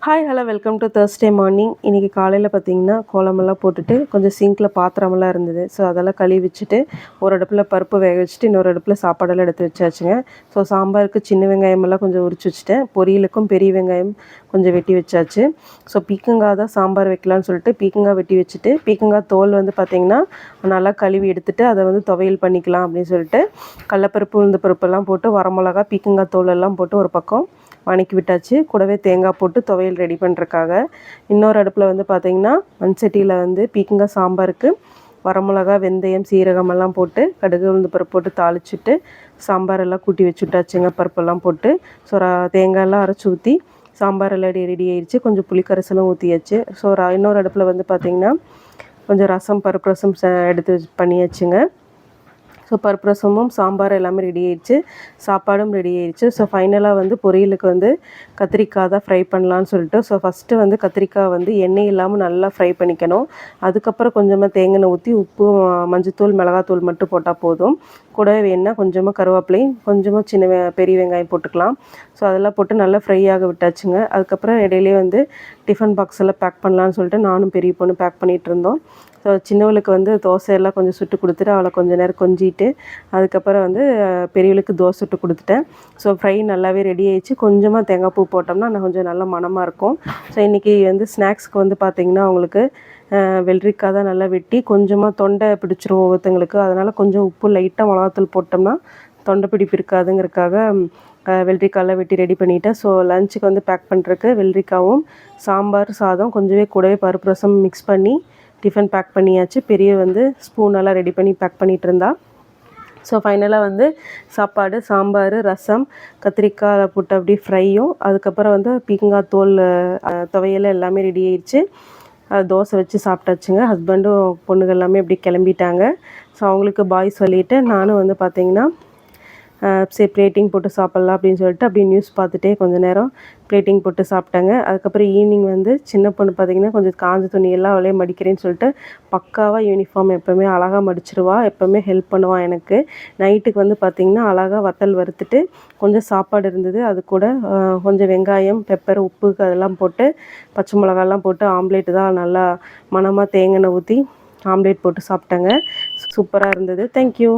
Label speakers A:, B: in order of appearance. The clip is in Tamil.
A: Hi hello welcome to Thursday morning. இன்றைக்கி காலையில் பார்த்திங்கன்னா கோலமெல்லாம் போட்டுட்டு கொஞ்சம் சிங்கில் பாத்திரமெல்லாம் இருந்தது. ஸோ அதெல்லாம் கழுவி வச்சுட்டு ஒரு அடுப்பில் பருப்பு வேக வச்சுட்டு இன்னொரு அடுப்பில் சாப்பாடெல்லாம் எடுத்து வச்சாச்சுங்க. ஸோ சாம்பாருக்கு சின்ன வெங்காயமெல்லாம் கொஞ்சம் உரிச்சு வச்சுட்டேன். பொரியலுக்கும் பெரிய வெங்காயம் கொஞ்சம் வெட்டி வச்சாச்சு. ஸோ பீக்கங்காய் தான் சாம்பார் வைக்கலான்னு சொல்லிட்டு பீக்கங்காய் வெட்டி வச்சுட்டு பீக்கங்காய் தோல் வந்து பார்த்திங்கன்னா நல்லா கழுவி எடுத்துகிட்டு அதை துவையல் பண்ணிக்கலாம் அப்படின்னு சொல்லிட்டு கடலப்பருப்பு உளுந்து பருப்பெல்லாம் போட்டு வரமிளகா பீக்கங்காய் தோல் எல்லாம் போட்டு ஒரு பக்கம் வணக்கி விட்டாச்சு. கூடவே தேங்காய் போட்டு துவையல் ரெடி பண்ணுறக்காக இன்னொரு அடுப்பில் வந்து பார்த்திங்கன்னா மண்சட்டியில் பீக்கங்காய் சாம்பாருக்கு வரமிளகா வெந்தயம் சீரகம் எல்லாம் போட்டு கடுகு உளுந்து பருப்பு போட்டு தாளிச்சுட்டு சாம்பாரெல்லாம் கூட்டி வச்சுட்டாச்சுங்க. பருப்பெல்லாம் போட்டு ஸோ தேங்காயெல்லாம் அரைச்சி ஊற்றி சாம்பார் எல்லாம் ரெடி ஆயிடுச்சு. கொஞ்சம் புளிக்கரைசலும் ஊற்றியாச்சு. ஸோ இன்னொரு அடுப்பில் வந்து பார்த்திங்கன்னா கொஞ்சம் ரசம் பருப்பு ரசம் எடுத்து பண்ணியாச்சுங்க. ஸோ பருப்பு ரசமும் சாம்பார் எல்லாமே ரெடி ஆயிடுச்சு. சாப்பாடும் ரெடி ஆயிடுச்சு. ஸோ ஃபைனலாக பொரியலுக்கு கத்திரிக்காய் தான் ஃப்ரை பண்ணலான்னு சொல்லிட்டு ஸோ ஃபஸ்ட்டு கத்திரிக்காய் எண்ணெய் இல்லாமல் நல்லா ஃப்ரை பண்ணிக்கணும். அதுக்கப்புறம் கொஞ்சமாக தேங்காய் ஊற்றி உப்பு மஞ்சத்தூள் மிளகாத்தூள் மட்டும் போட்டால் போதும். கூடவே வேணுன்னா கொஞ்சமாக கருவேப்பிலையும் கொஞ்சமாக பெரிய வெங்காயம் போட்டுக்கலாம். ஸோ அதெல்லாம் போட்டு நல்லா ஃப்ரை ஆக விட்டாச்சுங்க. அதுக்கப்புறம் இடையிலே டிஃபன் பாக்ஸ் எல்லாம் பேக் பண்ணலான்னு சொல்லிட்டு நானும் பெரிய பொண்ணு பேக் பண்ணிகிட்டு இருந்தோம். ஸோ சின்னவளுக்கு தோசையெல்லாம் கொஞ்சம் சுட்டு கொடுத்துட்டு அவளை கொஞ்சம் நேரம் கொஞ்சிட்டு அதுக்கப்புறம் பெரியவளுக்கு தோசை சுட்டு கொடுத்துட்டேன். ஸோ ஃப்ரை நல்லாவே ரெடி ஆயிடுச்சு. கொஞ்சமாக தேங்காய் பூ போட்டோம்னா கொஞ்சம் நல்ல மணமாக இருக்கும். ஸோ இன்றைக்கி ஸ்நாக்ஸ்க்கு பார்த்திங்கன்னா அவங்களுக்கு வெள்ளரிக்காய் தான் நல்லா வெட்டி கொஞ்சமாக தொண்டை பிடிச்சிரும் ஒவ்வொருத்தங்களுக்கு. அதனால் கொஞ்சம் உப்பு லைட்டாக மிளகாத்தூள் போட்டோம்னா தொண்டை பிடிப்பு இருக்காதுங்கிறதுக்காக வெள்ளரிக்காயெல்லாம் வெட்டி ரெடி பண்ணிவிட்டேன். ஸோ லஞ்சுக்கு பேக் பண்ணுறதுக்கு வெள்ளரிக்காவும் சாம்பார் சாதம் கொஞ்சமே கூடவே பருப்பு ரசம் மிக்ஸ் பண்ணி டிஃபன் பேக் பண்ணியாச்சு. பெரிய ஸ்பூனெல்லாம் ரெடி பண்ணி பேக் பண்ணிகிட்டு இருந்தா. ஸோ ஃபைனலாக சாப்பாடு சாம்பார் ரசம் கத்திரிக்காய் போட்டு அப்படியே ஃப்ரையும் அதுக்கப்புறம் பீக்கங்காய் தோல் துவையல் எல்லாமே ரெடி ஆயிடுச்சு. தோசை வச்சு சாப்பிட்டாச்சுங்க. ஹஸ்பண்டும் பொண்ணுகள் எல்லாமே அப்படி கிளம்பிட்டாங்க. ஸோ அவங்களுக்கு பாய் சொல்லிவிட்டு நானும் பார்த்திங்கன்னா சரி பிளேட்டிங் போட்டு சாப்பிட்லாம் அப்படின்னு சொல்லிட்டு அப்படியே நியூஸ் பார்த்துட்டே கொஞ்சம் நேரம் பிளேட்டிங் போட்டு சாப்பிட்டாங்க. அதுக்கப்புறம் ஈவினிங் சின்ன பொண்ணு பார்த்திங்கன்னா கொஞ்சம் காஞ்ச துணியெல்லாம் அவளே மடிக்கிறேன்னு சொல்லிட்டு பக்காவாக யூனிஃபார்ம் எப்போவுமே அழகாக மடிச்சிருவா. எப்போவுமே ஹெல்ப் பண்ணுவாள் எனக்கு. நைட்டுக்கு பார்த்திங்கன்னா அழகாக வத்தல் வறுத்துட்டு கொஞ்சம் சாப்பாடு இருந்தது. அது கூட கொஞ்சம் வெங்காயம் பெப்பர் உப்பு அதெல்லாம் போட்டு பச்சை மிளகாலாம் போட்டு ஆம்லேட்டு தான் நல்லா மணமாக தேங்காய் ஊற்றி ஆம்லேட் போட்டு சாப்பிட்டாங்க. சூப்பராக இருந்தது. தேங்க்யூ.